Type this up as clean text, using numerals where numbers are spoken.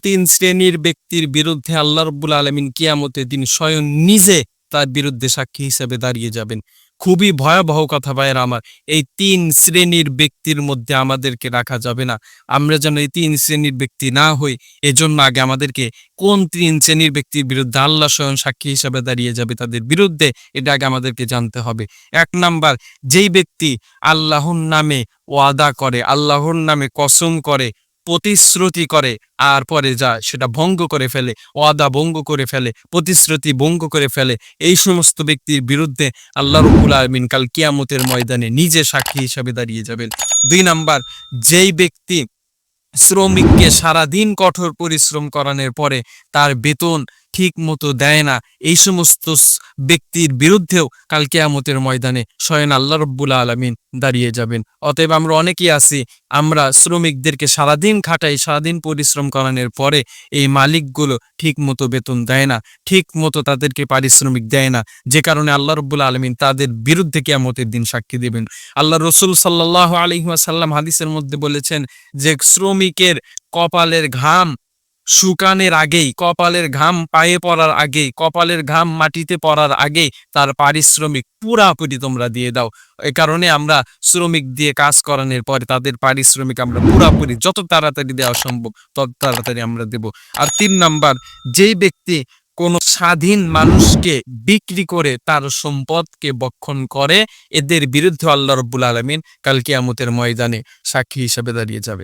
তিন শ্রেণীর ব্যক্তির বিরুদ্ধে আল্লাহ রাব্বুল আলামিন কিয়ামতের দিন স্বয়ং নিজে তার বিরুদ্ধে সাক্ষী হিসেবে দাঁড়িয়ে যাবেন। খুবই ভয়াবহ কথা ভাইয়েরা আমার। এই তিন শ্রেণীর ব্যক্তির মধ্যে আমাদেরকে রাখা যাবে না। আমরা যেন এই তিন শ্রেণীর ব্যক্তি না হই, এজন্য আগে আমাদেরকে কোন তিন শ্রেণীর ব্যক্তির বিরুদ্ধে আল্লাহ স্বয়ং সাক্ষী হিসেবে দাঁড়িয়ে যাবে তাদের বিরুদ্ধে, এটা আগে আমাদেরকে জানতে হবে। ১ নাম্বার, যেই ব্যক্তি আল্লাহর নামে ওয়াদা করে, আল্লাহর নামে কসম করে, প্রতিশ্রুতি করে, আর পরে সেটা ভঙ্গ করে ফেলে, ওয়াদা ভঙ্গ করে ফেলে, প্রতিশ্রুতি ভঙ্গ করে ফেলে, এই সমস্ত ব্যক্তির বিরুদ্ধে আল্লাহ রাব্বুল আলামিন কাল কিয়ামতের ময়দানে নিজে সাক্ষী হিসেবে দাঁড়িয়ে যাবেন। ২ নাম্বার, যেই ব্যক্তি শ্রমিককে সারাদিন কঠোর পরিশ্রম করানোর পরে তার বেতন ঠিক মতো দেয় না, এই সমস্ত ব্যক্তির বিরুদ্ধেও কাল কিয়ামতের ময়দানে স্বয়ং আল্লাহ রাব্বুল আলামিন দাঁড়িয়ে যাবেন। অতএব আমরা অনেকেই আছি, আমরা শ্রমিকদেরকে সারাদিন খাটাই, সারাদিন পরিশ্রম করানোর পরে এই মালিকগুলো ঠিক মতো বেতন দেয় না, ঠিক মতো তাদেরকে পারিশ্রমিক দেয় না, যে কারণে আল্লাহ রাব্বুল আলামিন তাদের বিরুদ্ধে কিয়ামতের দিন সাক্ষী দেবেন। আল্লাহ রাসূল সাল্লাল্লাহু আলাইহি ওয়াসাল্লাম হাদিসের মধ্যে বলেছেন যে শ্রমিকের কপালের ঘাম শুকানোর আগেই, কপালের ঘাম পায়ে পড়ার আগেই, কপালের ঘাম মাটিতে পড়ার আগেই তার পারিশ্রমিক পুরাপুরি তোমরা দিয়ে দাও। এ কারণে আমরা শ্রমিক দিয়ে কাজ করানোর পরে তাদের পারিশ্রমিক আমরা পুরাপুরি যত তাড়াতাড়ি দেওয়া সম্ভব তত তাড়াতাড়ি আমরা দেব। আর ৩ নাম্বার, যেই ব্যক্তি কোন স্বাধীন মানুষকে বিক্রি করে তার সম্পদকে ভক্ষণ করে, এদের বিরুদ্ধে আল্লাহ রাব্বুল আলামিন কাল কিয়ামতের ময়দানে সাক্ষী হিসেবে দাঁড়িয়ে যাবে।